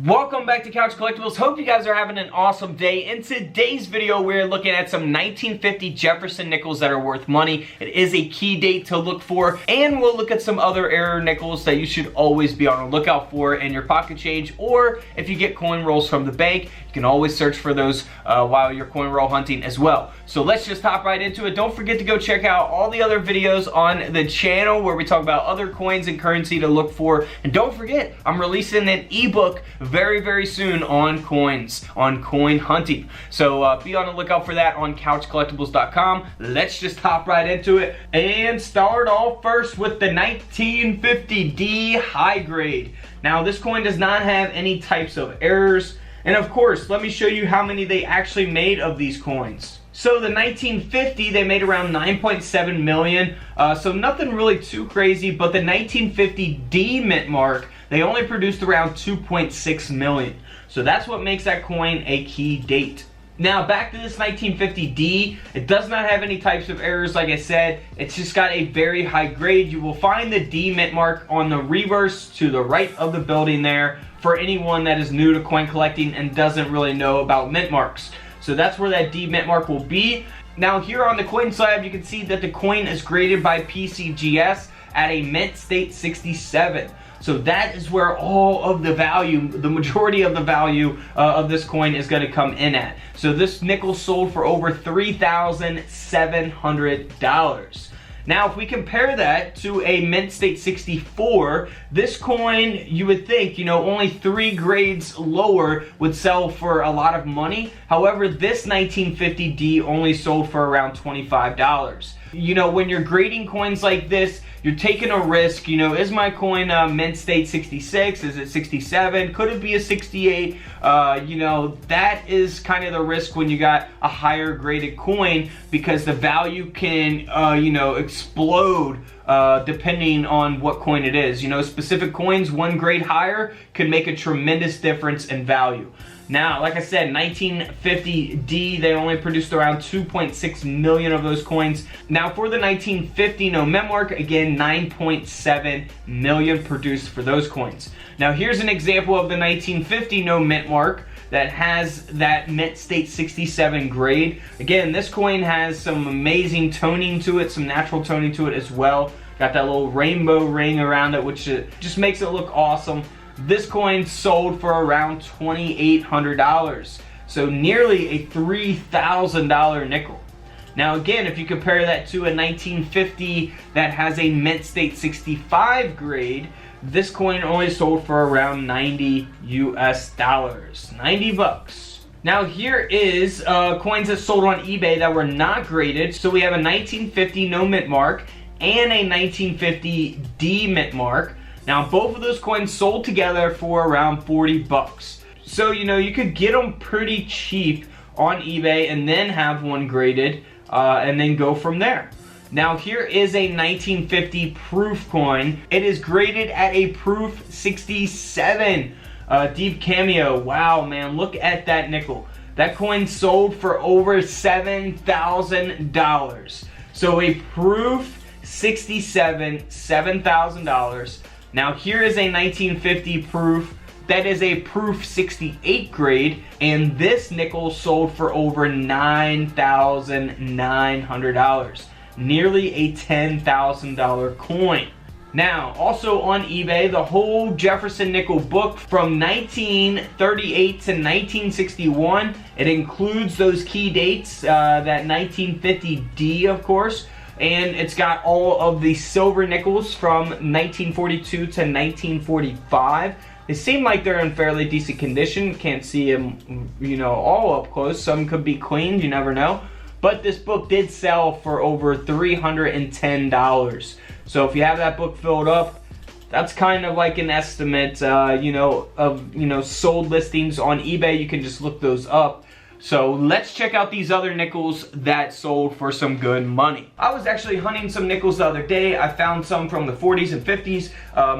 Welcome back to Couch Collectibles. Hope you guys are having an awesome day. In today's video, we're looking at some 1950 Jefferson nickels that are worth money. It is a key date to look for, and we'll look at some other error nickels that you should always be on the lookout for in your pocket change, or if you get coin rolls from the bank, you can always search for those while you're coin roll hunting as well. So let's just hop right into it. Don't forget to go check out all the other videos on the channel where we talk about other coins and currency to look for. And don't forget, I'm releasing an ebook very soon on coins, on coin hunting. So be on the lookout for that on couchcollectibles.com. Let's just hop right into it and start off first with the 1950D high grade. Now this coin does not have any types of errors. And of course, let me show you how many they actually made of these coins. So the 1950, they made around 9.7 million. So nothing really too crazy, but the 1950D mint mark, they only produced around 2.6 million. So that's what makes that coin a key date. Now back to this 1950D, it does not have any types of errors like I said. It's just got a very high grade. You will find the D mint mark on the reverse to the right of the building there for anyone that is new to coin collecting and doesn't really know about mint marks. So that's where that D mint mark will be. Now here on the coin slab, you can see that the coin is graded by PCGS at a mint state 67. So that is where all of the value, the majority of the value of this coin is going to come in at. So this nickel sold for over $3,700. Now if we compare that to a mint state 64, this coin, you would think, you know, only 3 grades lower would sell for a lot of money. However, this 1950D only sold for around $25. You know, when you're grading coins like this, you're taking a risk. You know, is my coin mint state 66? Is it 67? Could it be a 68? You know, that is kind of the risk when you got a higher graded coin, because the value can, you know, explode depending on what coin it is. You know, specific coins, 1 grade higher, could make a tremendous difference in value. Now, like I said, 1950D, they only produced around 2.6 million of those coins. Now, for the 1950 no mint mark, again, 9.7 million produced for those coins. Now, here's an example of the 1950 no mint mark that has that mint state 67 grade. Again, this coin has some amazing toning to it, some natural toning to it as well. Got that little rainbow ring around it, which just makes it look awesome. This coin sold for around $2,800, so nearly a $3,000 nickel. Now again, if you compare that to a 1950 that has a mint state 65 grade, this coin only sold for around $90 US, 90 bucks. Now here is coins that sold on eBay that were not graded. So we have a 1950 no mint mark and a 1950 D mint mark. Now both of those coins sold together for around 40 bucks. So you know, you could get them pretty cheap on eBay and then have one graded and then go from there. Now here is a 1950 proof coin. It is graded at a proof 67. Deep cameo. Wow, man, look at that nickel. That coin sold for over $7,000. So a proof 67, $7,000. Now here is a 1950 proof that is a proof 68 grade, and this nickel sold for over $9,900, nearly a $10,000 coin. Now also on eBay, the whole Jefferson nickel book from 1938 to 1961, it includes those key dates, that 1950D of course, and it's got all of the silver nickels from 1942 to 1945. They seem like they're in fairly decent condition. Can't see them, you know, all up close. Some could be cleaned, you never know. But this book did sell for over $310. So if you have that book filled up, that's kind of like an estimate, you know, of, you know, sold listings on eBay. You can just look those up. So let's check out these other nickels that sold for some good money. I was actually hunting some nickels the other day. I found some from the 40s and 50s.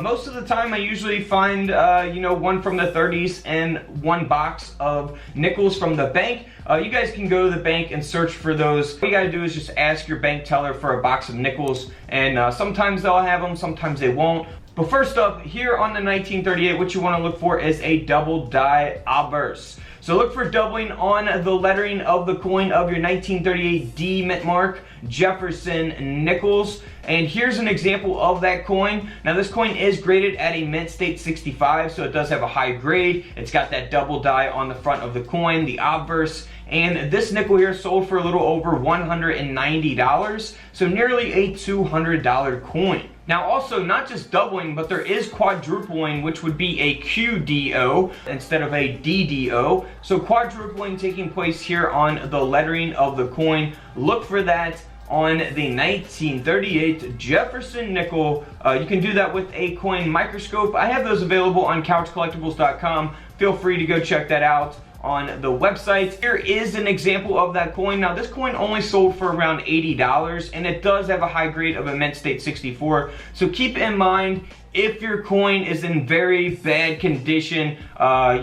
Most of the time I usually find, you know, one from the 30s and one box of nickels from the bank. You guys can go to the bank and search for those. What you gotta do is just ask your bank teller for a box of nickels, and sometimes they'll have them, sometimes they won't. But first up, here on the 1938, what you want to look for is a double die obverse. So look for doubling on the lettering of the coin of your 1938 D mint mark Jefferson nickels. And here's an example of that coin. Now this coin is graded at a mint state 65, so it does have a high grade. It's got that double die on the front of the coin, the obverse. And this nickel here sold for a little over $190, so nearly a $200 coin. Now also, not just doubling, but there is quadrupling, which would be a QDO instead of a DDO. So quadrupling taking place here on the lettering of the coin. Look for that on the 1938 Jefferson nickel. You can do that with a coin microscope. I have those available on couchcollectibles.com. Feel free to go check that out on the website. Here is an example of that coin. Now this coin only sold for around $80, and it does have a high grade of a mint state 64. So keep in mind, if your coin is in very bad condition,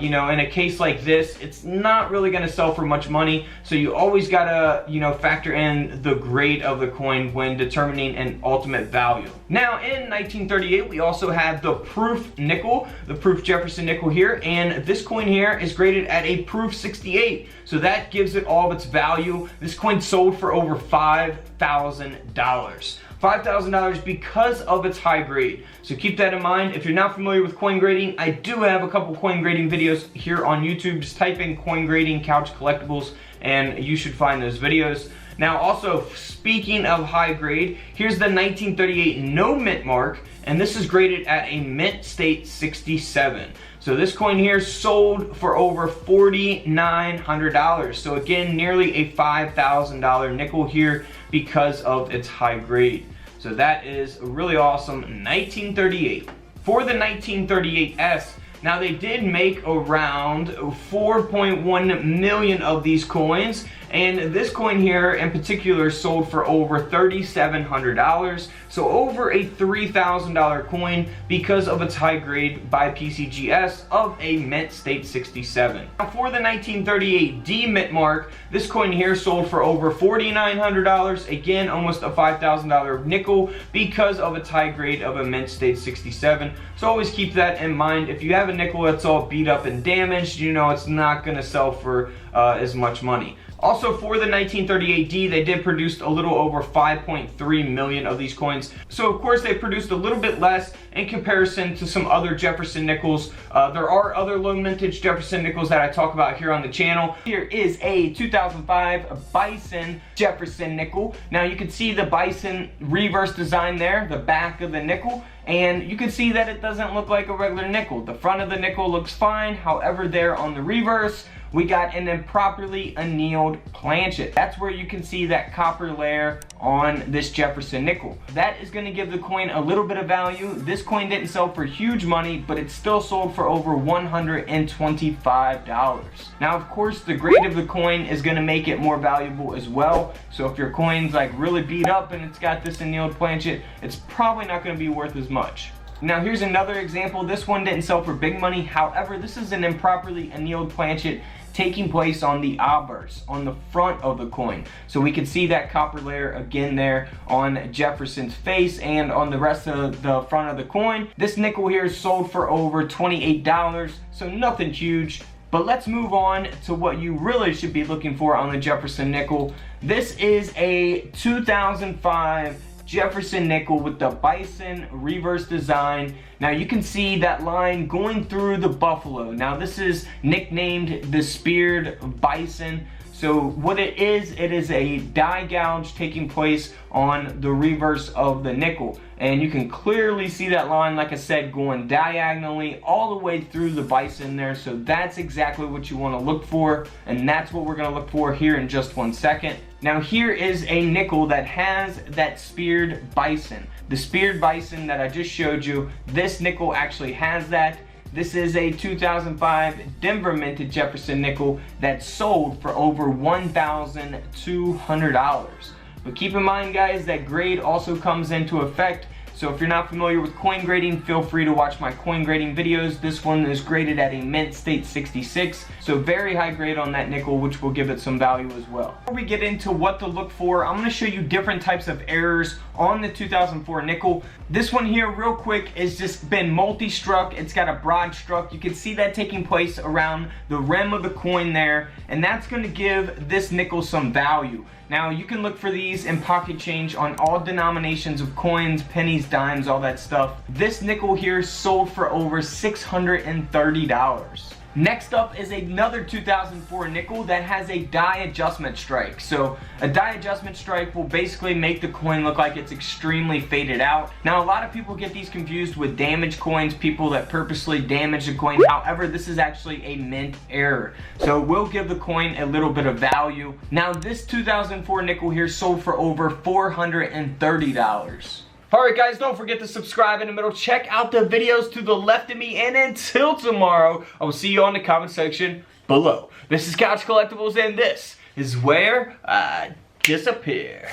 you know, in a case like this, it's not really going to sell for much money. So you always got to, you know, factor in the grade of the coin when determining an ultimate value. Now in 1938, we also have the proof nickel, the proof Jefferson nickel here, and this coin here is graded at a proof 68. So that gives it all of its value. This coin sold for over $5,000. $5,000 because of its high grade. So keep that in mind. If you're not familiar with coin grading, I do have a couple coin grading videos here on YouTube. Just type in coin grading couch collectibles and you should find those videos. Now also, speaking of high grade, here's the 1938 no mint mark, and this is graded at a mint state 67. So this coin here sold for over $4,900. So again, nearly a $5,000 nickel here because of its high grade. So that is a really awesome 1938. For the 1938S, now they did make around 4.1 million of these coins, and this coin here in particular sold for over $3,700, so over a $3,000 coin because of its high grade by PCGS of a mint state 67. Now for the 1938 D mint mark, this coin here sold for over $4,900, again almost a $5,000 nickel because of its high grade of a mint state 67. So always keep that in mind. If you have a nickel that's all beat up and damaged, you know it's not going to sell for as much money. Also for the 1938D, they did produce a little over 5.3 million of these coins. So of course they produced a little bit less in comparison to some other Jefferson nickels. There are other low mintage Jefferson nickels that I talk about here on the channel. Here is a 2005 Bison Jefferson nickel. Now you can see the Bison reverse design there, the back of the nickel. And you can see that it doesn't look like a regular nickel. The front of the nickel looks fine. However, there on the reverse, we got an improperly annealed planchet. That's where you can see that copper layer on this Jefferson nickel. That is going to give the coin a little bit of value. This coin didn't sell for huge money, but it still sold for over $125. Now, of course, the grade of the coin is going to make it more valuable as well. So if your coin's like really beat up and it's got this annealed planchet, it's probably not going to be worth as much. Now here's another example. This one didn't sell for big money. However, this is an improperly annealed planchet taking place on the obverse, on the front of the coin. So we can see that copper layer again there on Jefferson's face and on the rest of the front of the coin. This nickel here is sold for over $28, so nothing huge. But let's move on to what you really should be looking for on the Jefferson nickel. This is a 2005 Jefferson nickel with the Bison reverse design. Now you can see that line going through the buffalo. Now this is nicknamed the speared bison. So what it is a die gouge taking place on the reverse of the nickel. And you can clearly see that line, like I said, going diagonally all the way through the bison there. So that's exactly what you want to look for. And that's what we're going to look for here in just 1 second. Now here is a nickel that has that speared bison. The speared bison that I just showed you, this nickel actually has that. This is a 2005 Denver minted Jefferson nickel that sold for over $1,200. But keep in mind, guys, that grade also comes into effect. So if you're not familiar with coin grading, feel free to watch my coin grading videos. This one is graded at a mint state 66, so very high grade on that nickel, which will give it some value as well. Before we get into what to look for, I'm going to show you different types of errors on the 2004 nickel. This one here, real quick, has just been multi-struck. It's got a broad struck. You can see that taking place around the rim of the coin there, and that's going to give this nickel some value. Now, you can look for these in pocket change on all denominations of coins, pennies, dimes, all that stuff. This nickel here sold for over $630. Next up is another 2004 nickel that has a die adjustment strike. So a die adjustment strike will basically make the coin look like it's extremely faded out. Now, a lot of people get these confused with damaged coins, people that purposely damage the coin. However, this is actually a mint error. So it will give the coin a little bit of value. Now, this 2004 nickel here sold for over $430. Alright guys, don't forget to subscribe in the middle. Check out the videos to the left of me. And until tomorrow, I will see you on the comment section below. This is Couch Collectibles, and this is where I disappear.